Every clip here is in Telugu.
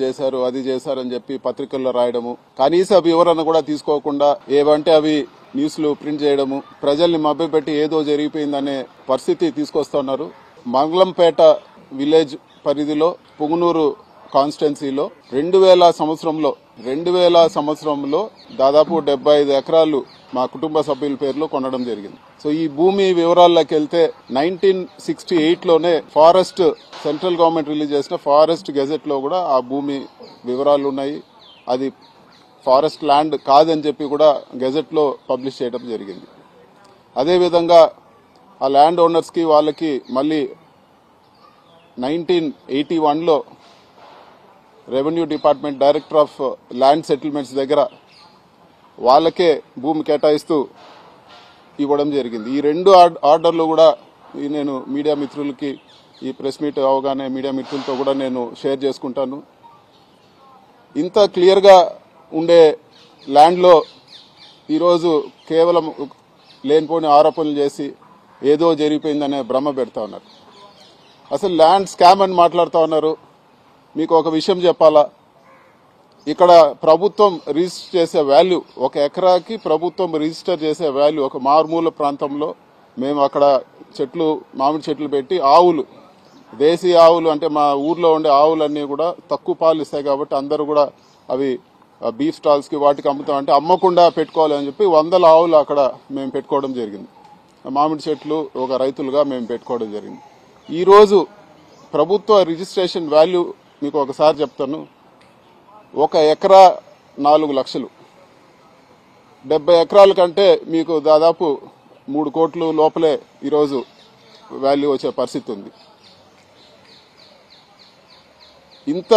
చేశారు, అది చేశారని చెప్పి పత్రికల్లో రాయడము, కనీస వివరణ కూడా తీసుకోకుండా ఏవంటే అవి న్యూస్లు ప్రింట్ చేయడము, ప్రజల్ని మభ్యపెట్టి ఏదో జరిగిపోయిందనే పరిస్థితి తీసుకొస్తున్నారు. మంగళంపేట విలేజ్ పరిధిలో పుంగనూరు కాన్స్టిట్యున్సీలో 2000 సంవత్సరంలో దాదాపు 75 ఎకరాలు మా కుటుంబ సభ్యుల పేర్లో కొనడం జరిగింది. సో ఈ భూమి వివరాల్లోకి వెళ్తే 1968లోనే ఫారెస్ట్ సెంట్రల్ గవర్నమెంట్ రిలీజ్ చేసిన ఫారెస్ట్ గెజెట్ లో కూడా ఆ భూమి వివరాలు ఉన్నాయి. అది ఫారెస్ట్ ల్యాండ్ కాదని చెప్పి కూడా గెజెట్ లో పబ్లిష్ చేయడం జరిగింది. అదేవిధంగా ఆ ల్యాండ్ ఓనర్స్ కి వాళ్ళకి మళ్ళీ 1981లో revenue department director of land settlements దగ్గర వాళ్ళకే భూమి కేటాయిస్తూ ఇవ్వడం జరిగింది. ఈ 2 ఆర్డర్లు కూడా నేను మీడియా మిత్రులకి ఈ ప్రెస్ మీట్ అవగానే మీడియా మిత్రులతో కూడా నేను షేర్ చేసుకుంటాను. ఇంత క్లియర్ గా ఉండే ల్యాండ్ లో ఈరోజు కేవలం లేనిపోని ఆరోపణలు చేసి ఏదో జరిగిపోయిందనే భ్రమ పెడతా ఉన్నారు. అసలు ల్యాండ్ స్కామ్ అని మాట్లాడుతూ ఉన్నారు. మీకు ఒక విషయం చెప్పాలా, ఇక్కడ ప్రభుత్వం రిజిస్టర్ చేసే వాల్యూ, ఒక ఎకరాకి ప్రభుత్వం రిజిస్టర్ చేసే వాల్యూ, ఒక మారుమూల ప్రాంతంలో మేము అక్కడ మామిడి చెట్లు పెట్టి ఆవులు, దేశీ ఆవులు అంటే మా ఊర్లో ఉండే ఆవులన్నీ కూడా తక్కువ పాలు ఇస్తాయి కాబట్టి అందరూ కూడా అవి బీఫ్ స్టాల్స్ కి వాటికి అమ్ముతామంటే అమ్మకుండా పెట్టుకోవాలని చెప్పి 100 ఆవులు అక్కడ మేము పెట్టుకోవడం జరిగింది. మామిడి చెట్లు ఒక రైతులుగా మేము పెట్టుకోవడం జరిగింది. ఈ రోజు ప్రభుత్వ రిజిస్ట్రేషన్ వాల్యూ మీకు ఒకసారి చెప్తాను. ఒక ఎకరా 4 లక్షలు, 70 ఎకరాల కంటే మీకు దాదాపు 3 కోట్లు లోపలే ఈరోజు వాల్యూ వచ్చే పరిస్థితి ఉంది. ఇంత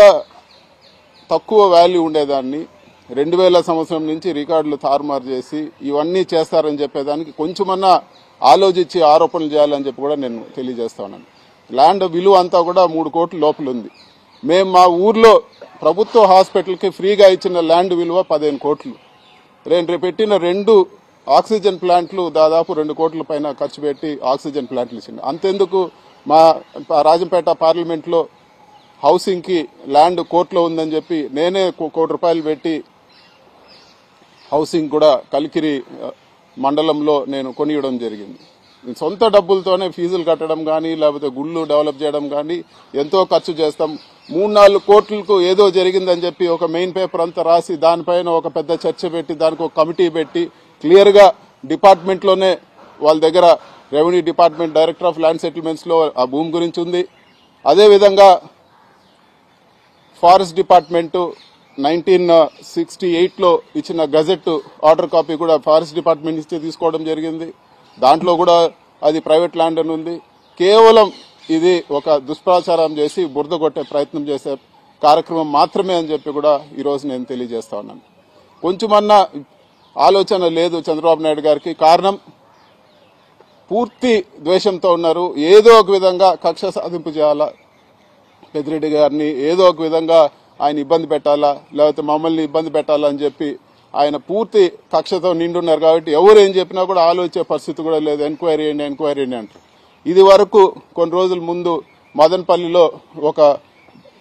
తక్కువ వాల్యూ ఉండేదాన్ని 2000 సంవత్సరం నుంచి రికార్డులు తారుమారు చేసి ఇవన్నీ చేస్తారని చెప్పేదానికి కొంచెమన్నా ఆలోచించి ఆరోపణలు చేయాలని చెప్పి కూడా నేను తెలియజేస్తా ఉన్నాను. ల్యాండ్ విలువ అంతా కూడా 3 కోట్ల లోపల ఉంది. మేము మా ఊర్లో ప్రభుత్వ హాస్పిటల్కి ఫ్రీగా ఇచ్చిన ల్యాండ్ విలువ 15 కోట్లు. రేపు పెట్టిన 2 ఆక్సిజన్ ప్లాంట్లు దాదాపు 2 కోట్ల పైన ఖర్చు పెట్టి ఆక్సిజన్ ప్లాంట్లు ఇచ్చింది. అంతెందుకు మా రాజంపేట పార్లమెంట్ లో హౌసింగ్ కి ల్యాండ్ కోర్టులో ఉందని చెప్పి నేనే ₹1 కోటి పెట్టి హౌసింగ్ కూడా కలికిరి మండలంలో నేను కొనియడం జరిగింది. సొంత డబ్బులతోనే ఫీజులు కట్టడం కానీ లేకపోతే గుళ్ళు డెవలప్ చేయడం కానీ ఎంతో ఖర్చు చేస్తాం. 3-4 కోట్లకు ఏదో జరిగిందని చెప్పి ఒక మెయిన్ పేపర్ అంతా రాసి దానిపైన ఒక పెద్ద చర్చ పెట్టి దానికి ఒక కమిటీ పెట్టి క్లియర్ గా డిపార్ట్మెంట్ లోనే వాళ్ళ దగ్గర revenue department director of land settlements లో ఆ భూమి గురించి ఉంది. అదేవిధంగా ఫారెస్ట్ డిపార్ట్మెంట్ 1968లో ఇచ్చిన గజెట్ ఆర్డర్ కాపీ కూడా ఫారెస్ట్ డిపార్ట్మెంట్ నుంచి తీసుకోవడం జరిగింది. దాంట్లో కూడా అది ప్రైవేట్ ల్యాండ్ అని ఉంది. కేవలం ఇది ఒక దుష్ప్రచారం చేసి బురద కొట్టే ప్రయత్నం చేసే కార్యక్రమం మాత్రమే అని చెప్పి కూడా ఈరోజు నేను తెలియజేస్తా ఉన్నాను. కొంచెమన్నా ఆలోచన లేదు చంద్రబాబు నాయుడు గారికి. కారణం పూర్తి ద్వేషంతో ఉన్నారు. ఏదో ఒక విధంగా కక్ష సాధింపు చేయాలా, పెద్దిరెడ్డి గారిని ఏదో ఒక విధంగా ఆయన ఇబ్బంది పెట్టాలా, లేకపోతే మమ్మల్ని ఇబ్బంది పెట్టాలా అని చెప్పి ఆయన పూర్తి కక్షతో నిండున్నారు. కాబట్టి ఎవరు ఏం చెప్పినా కూడా ఆలోచించే పరిస్థితి కూడా లేదు. ఎంక్వైరీ అంటారు. ఇది వరకు కొన్ని రోజుల ముందు మదనపల్లిలో ఒక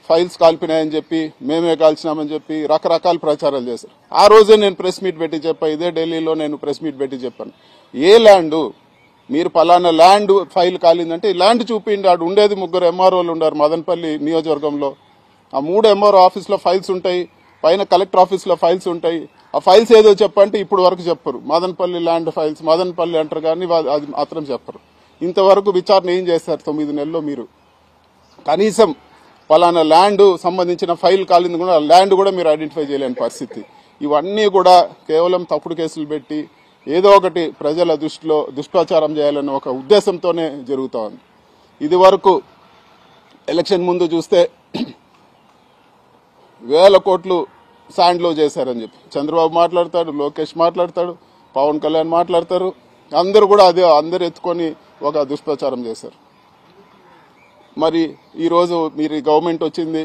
ఫైల్స్ కాల్పినాయని చెప్పి మేమే కాల్చినామని చెప్పి రకరకాల ప్రచారాలు చేశారు. ఆ రోజే నేను ప్రెస్ మీట్ పెట్టి చెప్పాను. ఇదే ఢిల్లీలో నేను ప్రెస్ మీట్ పెట్టి చెప్పాను, ఏ ల్యాండ్ మీరు పలానా ల్యాండ్ ఫైల్ కాలిందంటే ఈ ల్యాండ్ చూపిండి. ఆడు ఉండేది 3 ఎంఆర్ఓలు ఉన్నారు మదనపల్లి నియోజకవర్గంలో. ఆ 3 ఎంఆర్ఓ ఆఫీస్ లో ఫైల్స్ ఉంటాయి, పైన కలెక్టర్ ఆఫీస్ లో ఫైల్స్ ఉంటాయి. ఆ ఫైల్స్ ఏదో చెప్పంటే ఇప్పుడు వరకు చెప్పరు. మదనపల్లి ల్యాండ్ ఫైల్స్ మదనపల్లి అంటారు కానీ అది మాత్రం చెప్పరు. ఇంతవరకు విచారణ ఏం చేస్తారు 9 నెలల్లో? మీరు కనీసం పలానా ల్యాండ్ సంబంధించిన ఫైల్ కాలింది కూడా ల్యాండ్ కూడా మీరు ఐడెంటిఫై చేయలేని పరిస్థితి. ఇవన్నీ కూడా కేవలం తప్పుడు కేసులు పెట్టి ఏదో ఒకటి ప్రజల దృష్టిలో దుష్ప్రచారం చేయాలన్న ఒక ఉద్దేశంతోనే జరుగుతూ ఉంది. ఇది వరకు ఎలక్షన్ ముందు చూస్తే 1000 కోట్లు శాండ్లో చేశారని చెప్పి చంద్రబాబు మాట్లాడతాడు, లోకేష్ మాట్లాడతాడు, పవన్ కళ్యాణ్ మాట్లాడతారు. అందరూ కూడా అందరు ఎత్తుకొని ఒక దుష్ప్రచారం చేశారు. మరి ఈరోజు మీరు గవర్నమెంట్ వచ్చింది,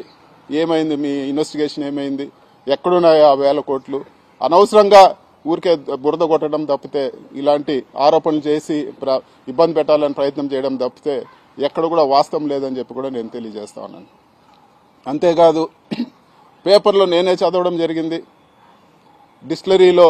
ఏమైంది? మీ ఇన్వెస్టిగేషన్ ఏమైంది? ఎక్కడున్నాయి ఆ 1000 కోట్లు? అనవసరంగా ఊరికే బురద కొట్టడం తప్పితే, ఇలాంటి ఆరోపణలు చేసి ఇబ్బంది పెట్టాలని ప్రయత్నం చేయడం తప్పితే ఎక్కడ కూడా వాస్తవం లేదని చెప్పి కూడా నేను తెలియజేస్తా ఉన్నాను. అంతేకాదు పేపర్లో నేనే చదవడం జరిగింది. డిస్టిలరీలో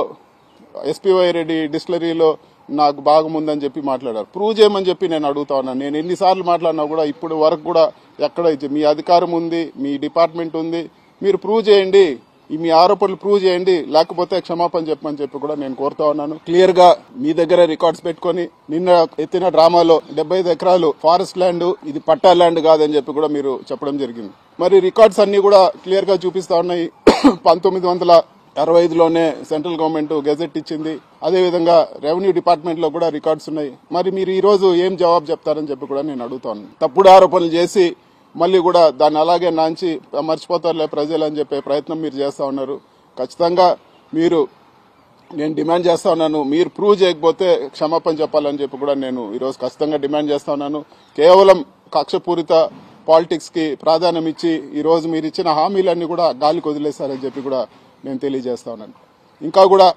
ఎస్పీవై రెడ్డి డిస్టిలరీలో నాకు భాగం ఉందని చెప్పి మాట్లాడారు. ప్రూవ్ చేయమని చెప్పి నేను అడుగుతా ఉన్నాను. నేను ఎన్నిసార్లు మాట్లాడినా కూడా ఇప్పుడు వరకు కూడా ఎక్కడ మీ అధికారం ఉంది, మీ డిపార్ట్మెంట్ ఉంది, మీరు ప్రూవ్ చేయండి, మీ ఆరోపణలు ప్రూవ్ చేయండి, లేకపోతే క్షమాపణ చెప్పమని చెప్పి కూడా నేను కోరుతా ఉన్నాను. క్లియర్ గా మీ దగ్గర రికార్డ్స్ పెట్టుకుని నిన్న ఎత్తిన డ్రామాలో 75 ఎకరాలు ఫారెస్ట్ ల్యాండ్, ఇది పట్టా ల్యాండ్ కాదని చెప్పి కూడా మీరు చెప్పడం జరిగింది. మరి రికార్డ్స్ అన్ని కూడా క్లియర్ గా చూపిస్తా ఉన్నాయి. 1965లోనే సెంట్రల్ గవర్నమెంట్ గెజెట్ ఇచ్చింది. అదేవిధంగా రెవెన్యూ డిపార్ట్మెంట్ లో కూడా రికార్డ్స్ ఉన్నాయి. మరి మీరు ఈ రోజు ఏం జవాబు చెప్తారని చెప్పి కూడా నేను అడుగుతాను. తప్పుడు ఆరోపణలు చేసి మళ్ళీ కూడా దాన్ని అలాగే నాంచి మర్చిపోతారులే ప్రజలు అని చెప్పే ప్రయత్నం మీరు చేస్తా ఉన్నారు. ఖచ్చితంగా నేను డిమాండ్ చేస్తా ఉన్నాను. మీరు ప్రూవ్ చేయకపోతే క్షమాపణ చెప్పాలని చెప్పి కూడా నేను ఈరోజు ఖచ్చితంగా డిమాండ్ చేస్తా ఉన్నాను. కేవలం కక్షపూరిత పాలిటిక్స్ కి ప్రాధాన్యం ఇచ్చి ఈ రోజు మీరు ఇచ్చిన హామీలన్నీ కూడా గాలికి వదిలేశారని చెప్పి కూడా నేను తెలియజేస్తా ఉన్నాను. ఇంకా కూడా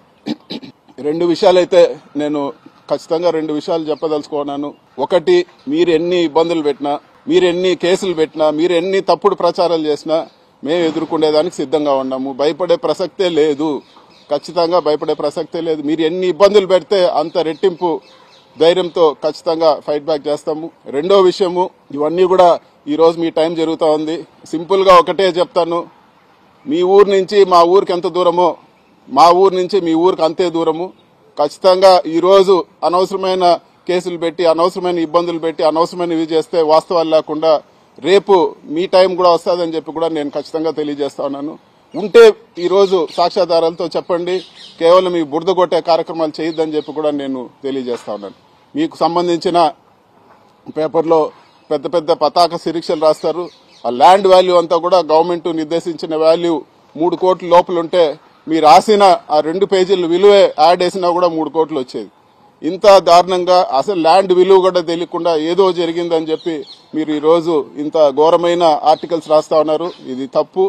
2 విషయాలైతే నేను ఖచ్చితంగా 2 విషయాలు చెప్పదలుచుకున్నాను. ఒకటి, మీరు ఎన్ని ఇబ్బందులు పెట్టినా, మీరు ఎన్ని కేసులు పెట్టినా, మీరు ఎన్ని తప్పుడు ప్రచారాలు చేసినా మేము ఎదుర్కొనేదానికి సిద్ధంగా ఉన్నాము. భయపడే ప్రసక్తే లేదు. ఖచ్చితంగా భయపడే ప్రసక్తే లేదు. మీరు ఎన్ని ఇబ్బందులు పెడితే అంత రెట్టింపు ధైర్యంతో ఖచ్చితంగా ఫైట్ బ్యాక్ చేస్తాము. రెండో విషయము, ఇవన్నీ కూడా ఈ రోజు మీ టైం జరుగుతూ ఉంది. సింపుల్ గా ఒకటే చెప్తాను. మీ ఊరు నుంచి మా ఊరికి ఎంత దూరమో, మా ఊరు నుంచి మీ ఊరికి అంతే దూరము. ఖచ్చితంగా ఈ రోజు అనవసరమైన కేసులు పెట్టి, అనవసరమైన ఇబ్బందులు పెట్టి, అనవసరమైనవి చేస్తే వాస్తవాలు లేకుండా రేపు మీ టైం కూడా వస్తుందని చెప్పి కూడా నేను ఖచ్చితంగా తెలియజేస్తా ఉన్నాను. ఉంటే ఈ రోజు సాక్ష్యాధారాలతో చెప్పండి. కేవలం ఈ బురద కొట్టే కార్యక్రమాలు చేయొద్దని చెప్పి కూడా నేను తెలియజేస్తా ఉన్నాను. మీకు సంబంధించిన పేపర్లో పెద్ద పెద్ద పతాక శీర్షికలు రాస్తారు. ఆ ల్యాండ్ వాల్యూ అంతా కూడా గవర్నమెంట్ నిర్దేశించిన వాల్యూ 3 కోట్ల లోపల ఉంటే మీరు రాసిన ఆ 2 పేజీల విలువే యాడ్ వేసినా కూడా 3 కోట్లు వచ్చేది. ఇంత దారుణంగా అసలు ల్యాండ్ విలువ కూడా తెలియకుండా ఏదో జరిగిందని చెప్పి మీరు ఈ రోజు ఇంత ఘోరమైన ఆర్టికల్స్ రాస్తా ఉన్నారు. ఇది తప్పు.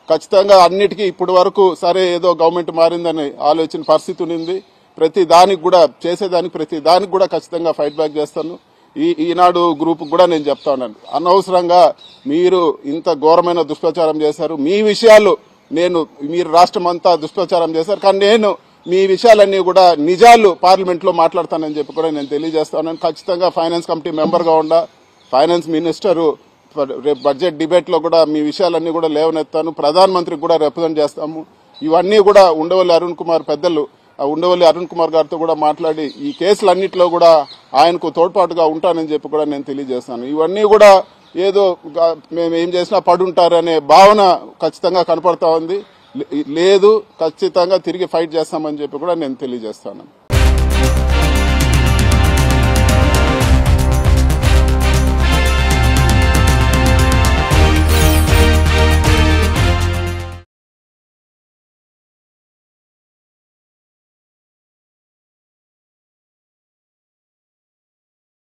ఖచ్చితంగా అన్నిటికీ ఇప్పటి వరకు సరే ఏదో గవర్నమెంట్ మారిందని ఆలోచన పరిస్థితి ఉంది. ప్రతి దానికి కూడా చేసేదానికి ప్రతి దానికి కూడా ఖచ్చితంగా ఫైట్ బ్యాక్ చేస్తాను. ఈనాడు గ్రూప్ కూడా నేను చెప్తా ఉన్నాను. అనవసరంగా మీరు ఇంత ఘోరమైన దుష్ప్రచారం చేశారు. మీ విషయాలు మీరు రాష్ట్రం అంతా దుష్ప్రచారం చేశారు. కానీ నేను మీ విషయాలన్నీ కూడా నిజాలు పార్లమెంట్ లో మాట్లాడతానని చెప్పి కూడా నేను తెలియజేస్తాను. ఖచ్చితంగా ఫైనాన్స్ కమిటీ మెంబర్ గా ఉండా ఫైనాన్స్ మినిస్టర్ రేపు బడ్జెట్ డిబేట్ లో కూడా మీ విషయాలన్నీ కూడా లేవనెత్తాను. ప్రధానమంత్రికి కూడా రిప్రజెంట్ చేస్తాము. ఇవన్నీ కూడా ఉండవల్లి అరుణ్ కుమార్ పెద్దలు ఉండవల్లి అరుణ్ కుమార్ గారితో కూడా మాట్లాడి ఈ కేసులన్నింటిలో కూడా ఆయనకు తోడ్పాటుగా ఉంటానని చెప్పి కూడా నేను తెలియజేస్తాను. ఇవన్నీ కూడా ఏదో మేము ఏం చేసినా పడుంటారనే భావన ఖచ్చితంగా కనపడతా ఉంది. లేదు, ఖచ్చితంగా తిరిగి ఫైట్ చేస్తామని చెప్పి కూడా నేను తెలియజేస్తాను.